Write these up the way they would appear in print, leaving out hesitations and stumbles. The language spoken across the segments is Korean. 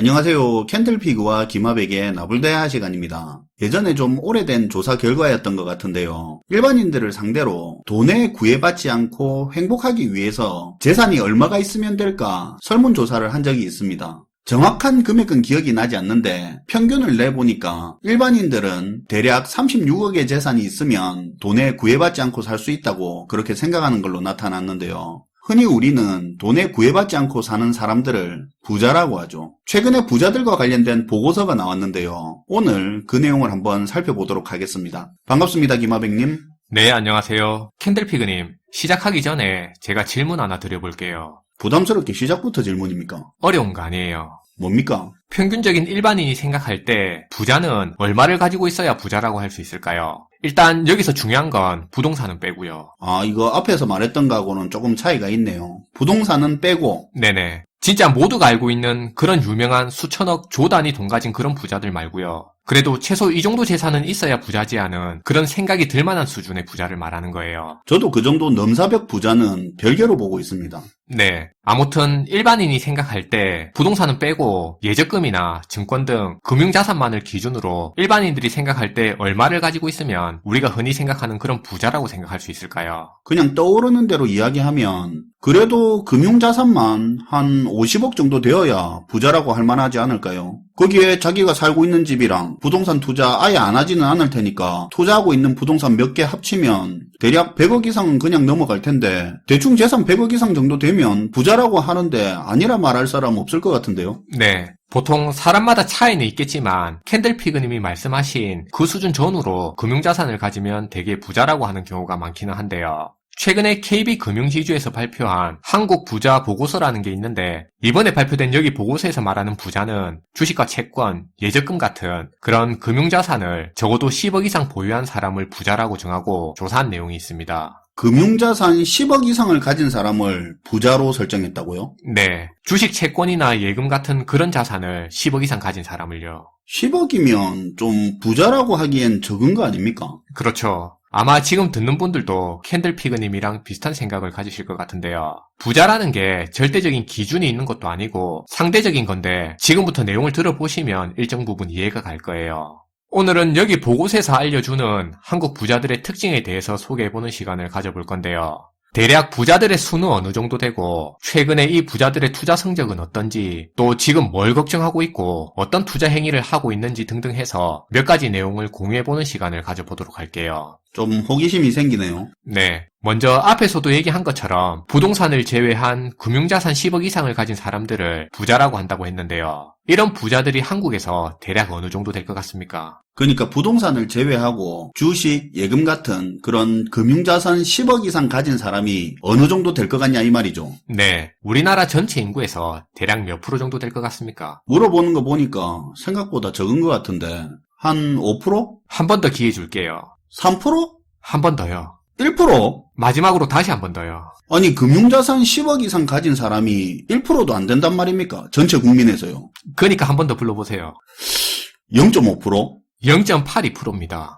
안녕하세요. 캔들피그와 김하백의 나불대화 시간입니다. 예전에 좀 오래된 조사 결과였던 것 같은데요. 일반인들을 상대로 돈에 구애받지 않고 행복하기 위해서 재산이 얼마가 있으면 될까 설문조사를 한 적이 있습니다. 정확한 금액은 기억이 나지 않는데 평균을 내보니까 일반인들은 대략 36억의 재산이 있으면 돈에 구애받지 않고 살 수 있다고 그렇게 생각하는 걸로 나타났는데요. 흔히 우리는 돈에 구애받지 않고 사는 사람들을 부자라고 하죠. 최근에 부자들과 관련된 보고서가 나왔는데요. 오늘 그 내용을 한번 살펴보도록 하겠습니다. 반갑습니다, 김하백님. 네, 안녕하세요. 캔들피그님, 시작하기 전에 제가 질문 하나 드려볼게요. 부담스럽게 시작부터 질문입니까? 어려운 거 아니에요. 뭡니까? 평균적인 일반인이 생각할 때 부자는 얼마를 가지고 있어야 부자라고 할 수 있을까요? 일단 여기서 중요한 건 부동산은 빼고요. 이거 앞에서 말했던 거하고는 조금 차이가 있네요. 부동산은 빼고. 네네. 진짜 모두가 알고 있는 그런 유명한 수천억 조 단위 돈 가진 그런 부자들 말고요. 그래도 최소 이 정도 재산은 있어야 부자지 않은 그런 생각이 들 만한 수준의 부자를 말하는 거예요. 저도 그 정도 넘사벽 부자는 별개로 보고 있습니다. 네. 아무튼 일반인이 생각할 때 부동산은 빼고 예적금이나 증권 등 금융자산만을 기준으로 일반인들이 생각할 때 얼마를 가지고 있으면 우리가 흔히 생각하는 그런 부자라고 생각할 수 있을까요? 그냥 떠오르는 대로 이야기하면 그래도 금융자산만 한 50억 정도 되어야 부자라고 할 만하지 않을까요? 거기에 자기가 살고 있는 집이랑 부동산 투자 아예 안 하지는 않을 테니까 투자하고 있는 부동산 몇 개 합치면 대략 100억 이상은 그냥 넘어갈 텐데 대충 재산 100억 이상 정도 되면 부자라고 하는데 아니라 말할 사람 없을 것 같은데요? 네. 보통 사람마다 차이는 있겠지만 캔들피그님이 말씀하신 그 수준 전후로 금융자산을 가지면 되게 부자라고 하는 경우가 많기는 한데요. 최근에 KB금융지주에서 발표한 한국 부자 보고서라는 게 있는데 이번에 발표된 여기 보고서에서 말하는 부자는 주식과 채권, 예적금 같은 그런 금융자산을 적어도 10억 이상 보유한 사람을 부자라고 정하고 조사한 내용이 있습니다. 금융자산 10억 이상을 가진 사람을 부자로 설정했다고요? 네. 주식, 채권이나 예금 같은 그런 자산을 10억 이상 가진 사람을요. 10억이면 좀 부자라고 하기엔 적은 거 아닙니까? 그렇죠. 아마 지금 듣는 분들도 캔들피그님이랑 비슷한 생각을 가지실 것 같은데요. 부자라는 게 절대적인 기준이 있는 것도 아니고 상대적인 건데 지금부터 내용을 들어보시면 일정 부분 이해가 갈 거예요. 오늘은 여기 보고서에서 알려주는 한국 부자들의 특징에 대해서 소개해보는 시간을 가져볼 건데요. 대략 부자들의 수는 어느 정도 되고 최근에 이 부자들의 투자 성적은 어떤지 또 지금 뭘 걱정하고 있고 어떤 투자 행위를 하고 있는지 등등 해서 몇 가지 내용을 공유해보는 시간을 가져보도록 할게요. 좀 호기심이 생기네요. 네. 먼저 앞에서도 얘기한 것처럼 부동산을 제외한 금융자산 10억 이상을 가진 사람들을 부자라고 한다고 했는데요. 이런 부자들이 한국에서 대략 어느 정도 될 것 같습니까? 그러니까 부동산을 제외하고 주식, 예금 같은 그런 금융자산 10억 이상 가진 사람이 어느 정도 될 것 같냐 이 말이죠. 네. 우리나라 전체 인구에서 대략 몇 프로 정도 될 것 같습니까? 물어보는 거 보니까 생각보다 적은 것 같은데 한 5%? 한 번 더 기회 줄게요. 3%? 한 번 더요. 1%? 마지막으로 다시 한 번 더요. 아니 금융자산 10억 이상 가진 사람이 1%도 안 된단 말입니까? 전체 국민에서요. 그러니까 한 번 더 불러보세요. 0.5%? 0.82%입니다.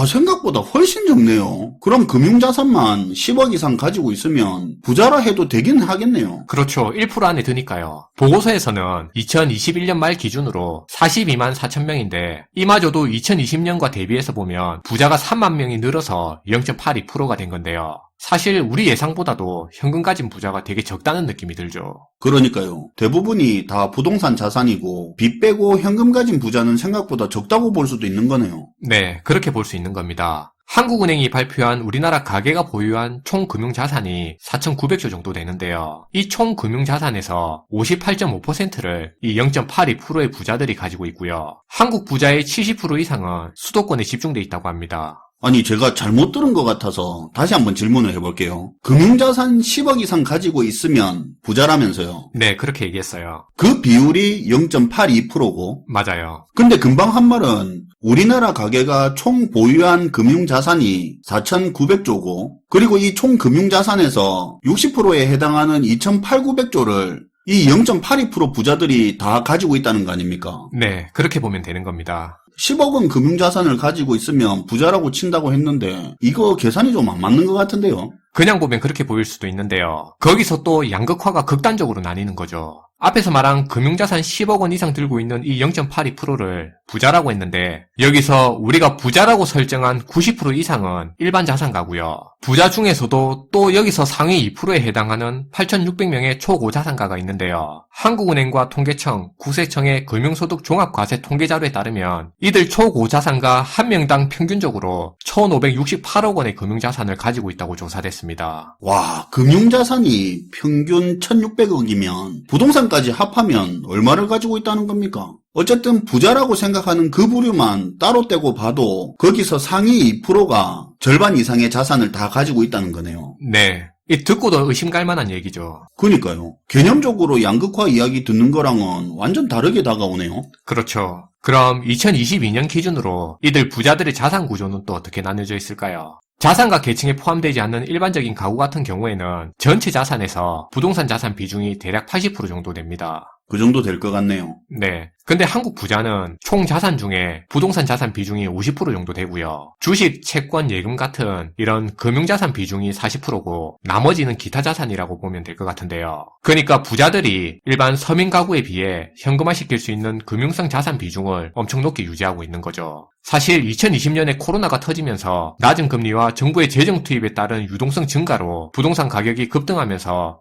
생각보다 훨씬 적네요. 그럼 금융자산만 10억 이상 가지고 있으면 부자라 해도 되긴 하겠네요. 그렇죠. 1% 안에 드니까요. 보고서에서는 2021년 말 기준으로 42만 4천 명인데 이마저도 2020년과 대비해서 보면 부자가 3만 명이 늘어서 0.82%가 된 건데요. 사실 우리 예상보다도 현금 가진 부자가 되게 적다는 느낌이 들죠. 그러니까요. 대부분이 다 부동산 자산이고 빚 빼고 현금 가진 부자는 생각보다 적다고 볼 수도 있는 거네요. 네, 그렇게 볼 수 있는 겁니다. 한국은행이 발표한 우리나라 가계가 보유한 총 금융자산이 4,900조 정도 되는데요. 이 총 금융자산에서 58.5%를 이 0.82%의 부자들이 가지고 있고요. 한국 부자의 70% 이상은 수도권에 집중돼 있다고 합니다. 아니 제가 잘못 들은 것 같아서 다시 한번 질문을 해볼게요. 금융자산 10억 이상 가지고 있으면 부자라면서요. 네, 그렇게 얘기했어요. 그 비율이 0.82%고 맞아요. 근데 금방 한 말은 우리나라 가계가 총 보유한 금융자산이 4,900조고 그리고 이 총 금융자산에서 60%에 해당하는 2,800조를 이 0.82% 부자들이 다 가지고 있다는 거 아닙니까? 네, 그렇게 보면 되는 겁니다. 10억은 금융자산을 가지고 있으면 부자라고 친다고 했는데 이거 계산이 좀 안 맞는 것 같은데요. 그냥 보면 그렇게 보일 수도 있는데요. 거기서 또 양극화가 극단적으로 나뉘는 거죠. 앞에서 말한 금융자산 10억 원 이상 들고 있는 이 0.82%를 부자라고 했는데 여기서 우리가 부자라고 설정한 90% 이상은 일반 자산가고요. 부자 중에서도 또 여기서 상위 2%에 해당하는 8,600명의 초고자산가가 있는데요. 한국은행과 통계청, 국세청의 금융소득 종합과세 통계자료에 따르면 이들 초고자산가 한 명당 평균적으로 1,568억 원의 금융자산을 가지고 있다고 조사됐습니다. 와, 금융자산이 평균 1,600억이면 부동산까지 합하면 얼마를 가지고 있다는 겁니까? 어쨌든 부자라고 생각하는 그 부류만 따로 떼고 봐도 거기서 상위 2%가 절반 이상의 자산을 다 가지고 있다는 거네요. 네. 이 듣고도 의심갈 만한 얘기죠. 그러니까요. 개념적으로 양극화 이야기 듣는 거랑은 완전 다르게 다가오네요. 그렇죠. 그럼 2022년 기준으로 이들 부자들의 자산 구조는 또 어떻게 나뉘어져 있을까요? 자산가 계층에 포함되지 않는 일반적인 가구 같은 경우에는 전체 자산에서 부동산 자산 비중이 대략 80% 정도 됩니다. 그 정도 될 것 같네요. 네. 근데 한국 부자는 총 자산 중에 부동산 자산 비중이 50% 정도 되고요. 주식, 채권, 예금 같은 이런 금융자산 비중이 40%고 나머지는 기타 자산이라고 보면 될 것 같은데요. 그러니까 부자들이 일반 서민 가구에 비해 현금화시킬 수 있는 금융성 자산 비중을 엄청 높게 유지하고 있는 거죠. 사실 2020년에 코로나가 터지면서 낮은 금리와 정부의 재정 투입에 따른 유동성 증가로 부동산 가격이 급등하면서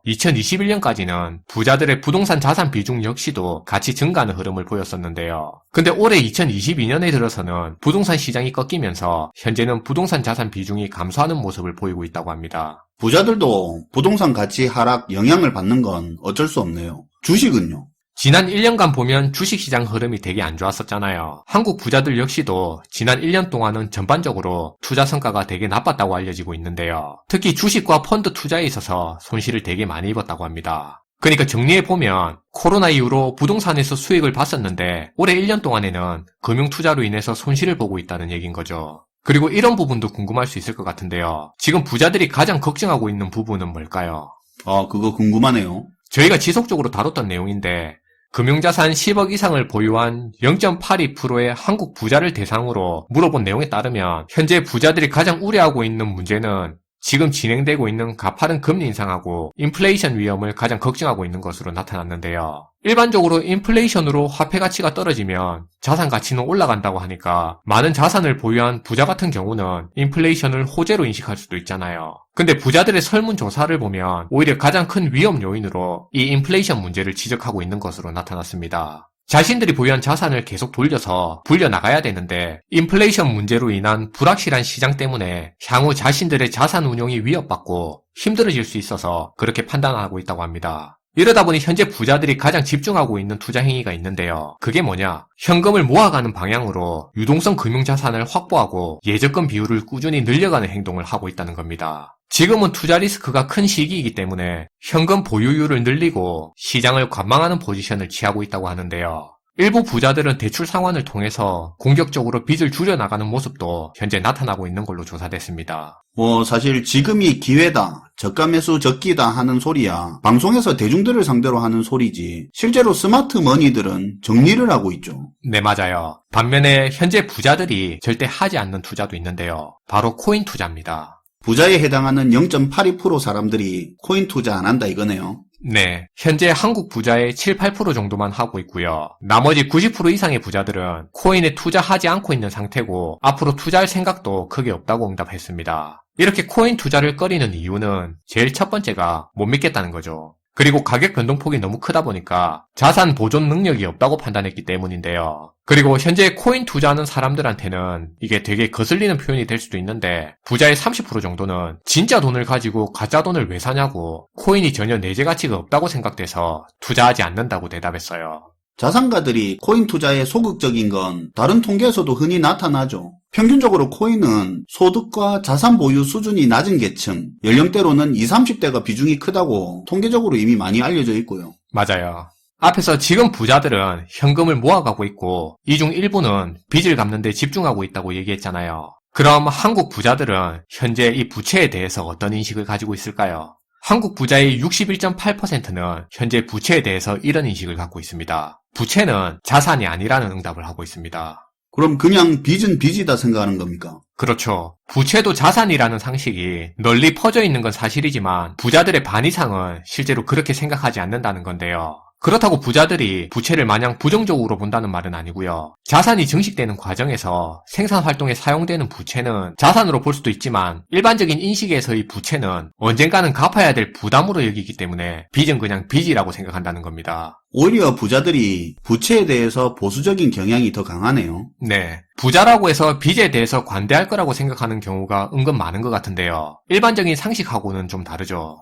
2021년까지는 부자들의 부동산 자산 비중 역시도 같이 증가하는 흐름을 보였었는데요. 근데 올해 2022년에 들어서는 부동산 시장이 꺾이면서 현재는 부동산 자산 비중이 감소하는 모습을 보이고 있다고 합니다. 부자들도 부동산 가치 하락 영향을 받는 건 어쩔 수 없네요. 주식은요? 지난 1년간 보면 주식시장 흐름이 되게 안 좋았었잖아요. 한국 부자들 역시도 지난 1년 동안은 전반적으로 투자 성과가 되게 나빴다고 알려지고 있는데요. 특히 주식과 펀드 투자에 있어서 손실을 되게 많이 입었다고 합니다. 그러니까 정리해보면 코로나 이후로 부동산에서 수익을 봤었는데 올해 1년 동안에는 금융투자로 인해서 손실을 보고 있다는 얘기인 거죠. 그리고 이런 부분도 궁금할 수 있을 것 같은데요. 지금 부자들이 가장 걱정하고 있는 부분은 뭘까요? 아, 그거 궁금하네요. 저희가 지속적으로 다뤘던 내용인데 금융자산 10억 이상을 보유한 0.82%의 한국 부자를 대상으로 물어본 내용에 따르면 현재 부자들이 가장 우려하고 있는 문제는 지금 진행되고 있는 가파른 금리 인상하고 인플레이션 위험을 가장 걱정하고 있는 것으로 나타났는데요. 일반적으로 인플레이션으로 화폐 가치가 떨어지면 자산 가치는 올라간다고 하니까 많은 자산을 보유한 부자 같은 경우는 인플레이션을 호재로 인식할 수도 있잖아요. 근데 부자들의 설문조사를 보면 오히려 가장 큰 위험 요인으로 이 인플레이션 문제를 지적하고 있는 것으로 나타났습니다. 자신들이 보유한 자산을 계속 돌려서 불려나가야 되는데 인플레이션 문제로 인한 불확실한 시장 때문에 향후 자신들의 자산 운용이 위협받고 힘들어질 수 있어서 그렇게 판단하고 있다고 합니다. 이러다 보니 현재 부자들이 가장 집중하고 있는 투자 행위가 있는데요. 그게 뭐냐? 현금을 모아가는 방향으로 유동성 금융자산을 확보하고 예적금 비율을 꾸준히 늘려가는 행동을 하고 있다는 겁니다. 지금은 투자 리스크가 큰 시기이기 때문에 현금 보유율을 늘리고 시장을 관망하는 포지션을 취하고 있다고 하는데요. 일부 부자들은 대출 상환을 통해서 공격적으로 빚을 줄여나가는 모습도 현재 나타나고 있는 걸로 조사됐습니다. 사실 지금이 기회다, 저가 매수 적기다 하는 소리야 방송에서 대중들을 상대로 하는 소리지 실제로 스마트 머니들은 정리를 하고 있죠. 네, 맞아요. 반면에 현재 부자들이 절대 하지 않는 투자도 있는데요. 바로 코인 투자입니다. 부자에 해당하는 0.82% 사람들이 코인 투자 안 한다 이거네요. 네, 현재 한국 부자의 7, 8% 정도만 하고 있고요. 나머지 90% 이상의 부자들은 코인에 투자하지 않고 있는 상태고 앞으로 투자할 생각도 크게 없다고 응답했습니다. 이렇게 코인 투자를 꺼리는 이유는 제일 첫 번째가 못 믿겠다는 거죠. 그리고 가격 변동폭이 너무 크다 보니까 자산 보존 능력이 없다고 판단했기 때문인데요. 그리고 현재 코인 투자하는 사람들한테는 이게 되게 거슬리는 표현이 될 수도 있는데 부자의 30% 정도는 진짜 돈을 가지고 가짜 돈을 왜 사냐고 코인이 전혀 내재 가치가 없다고 생각돼서 투자하지 않는다고 대답했어요. 자산가들이 코인 투자에 소극적인 건 다른 통계에서도 흔히 나타나죠. 평균적으로 코인은 소득과 자산 보유 수준이 낮은 계층, 연령대로는 20, 30대가 비중이 크다고 통계적으로 이미 많이 알려져 있고요. 맞아요. 앞에서 지금 부자들은 현금을 모아가고 있고 이 중 일부는 빚을 갚는 데 집중하고 있다고 얘기했잖아요. 그럼 한국 부자들은 현재 이 부채에 대해서 어떤 인식을 가지고 있을까요? 한국 부자의 61.8%는 현재 부채에 대해서 이런 인식을 갖고 있습니다. 부채는 자산이 아니라는 응답을 하고 있습니다. 그럼 그냥 빚은 빚이다 생각하는 겁니까? 그렇죠. 부채도 자산이라는 상식이 널리 퍼져 있는 건 사실이지만 부자들의 반 이상은 실제로 그렇게 생각하지 않는다는 건데요. 그렇다고 부자들이 부채를 마냥 부정적으로 본다는 말은 아니고요. 자산이 증식되는 과정에서 생산 활동에 사용되는 부채는 자산으로 볼 수도 있지만 일반적인 인식에서의 부채는 언젠가는 갚아야 될 부담으로 여기기 때문에 빚은 그냥 빚이라고 생각한다는 겁니다. 오히려 부자들이 부채에 대해서 보수적인 경향이 더 강하네요. 네. 부자라고 해서 빚에 대해서 관대할 거라고 생각하는 경우가 은근 많은 것 같은데요. 일반적인 상식하고는 좀 다르죠.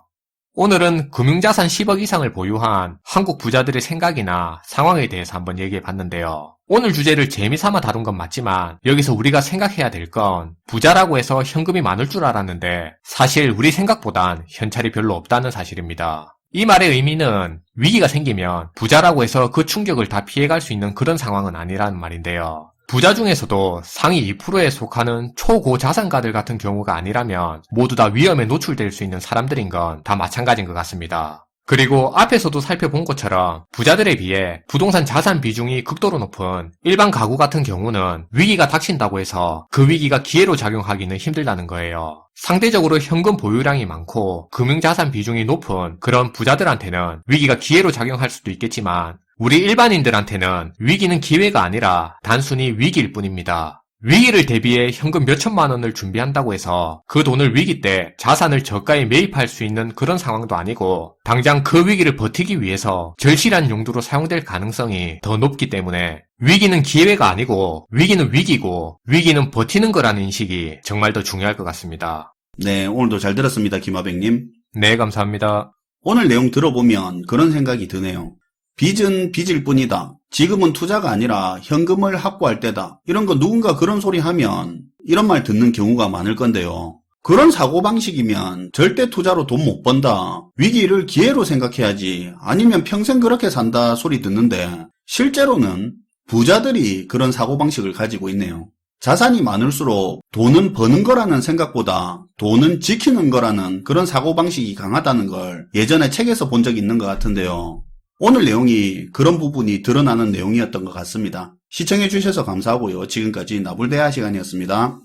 오늘은 금융자산 10억 이상을 보유한 한국 부자들의 생각이나 상황에 대해서 한번 얘기해 봤는데요. 오늘 주제를 재미삼아 다룬 건 맞지만 여기서 우리가 생각해야 될 건 부자라고 해서 현금이 많을 줄 알았는데 사실 우리 생각보단 현찰이 별로 없다는 사실입니다. 이 말의 의미는 위기가 생기면 부자라고 해서 그 충격을 다 피해갈 수 있는 그런 상황은 아니라는 말인데요. 부자 중에서도 상위 2%에 속하는 초고자산가들 같은 경우가 아니라면 모두 다 위험에 노출될 수 있는 사람들인 건 다 마찬가지인 것 같습니다. 그리고 앞에서도 살펴본 것처럼 부자들에 비해 부동산 자산 비중이 극도로 높은 일반 가구 같은 경우는 위기가 닥친다고 해서 그 위기가 기회로 작용하기는 힘들다는 거예요. 상대적으로 현금 보유량이 많고 금융자산 비중이 높은 그런 부자들한테는 위기가 기회로 작용할 수도 있겠지만 우리 일반인들한테는 위기는 기회가 아니라 단순히 위기일 뿐입니다. 위기를 대비해 현금 몇천만 원을 준비한다고 해서 그 돈을 위기 때 자산을 저가에 매입할 수 있는 그런 상황도 아니고 당장 그 위기를 버티기 위해서 절실한 용도로 사용될 가능성이 더 높기 때문에 위기는 기회가 아니고 위기는 위기고 위기는 버티는 거라는 인식이 정말 더 중요할 것 같습니다. 네, 오늘도 잘 들었습니다, 김하백님. 네, 감사합니다. 오늘 내용 들어보면 그런 생각이 드네요. 빚은 빚일 뿐이다. 지금은 투자가 아니라 현금을 확보할 때다. 이런 거 누군가 그런 소리 하면 이런 말 듣는 경우가 많을 건데요. 그런 사고방식이면 절대 투자로 돈 못 번다. 위기를 기회로 생각해야지. 아니면 평생 그렇게 산다 소리 듣는데 실제로는 부자들이 그런 사고방식을 가지고 있네요. 자산이 많을수록 돈은 버는 거라는 생각보다 돈은 지키는 거라는 그런 사고방식이 강하다는 걸 예전에 책에서 본 적이 있는 것 같은데요. 오늘 내용이 그런 부분이 드러나는 내용이었던 것 같습니다. 시청해주셔서 감사하고요. 지금까지 나불대화 시간이었습니다.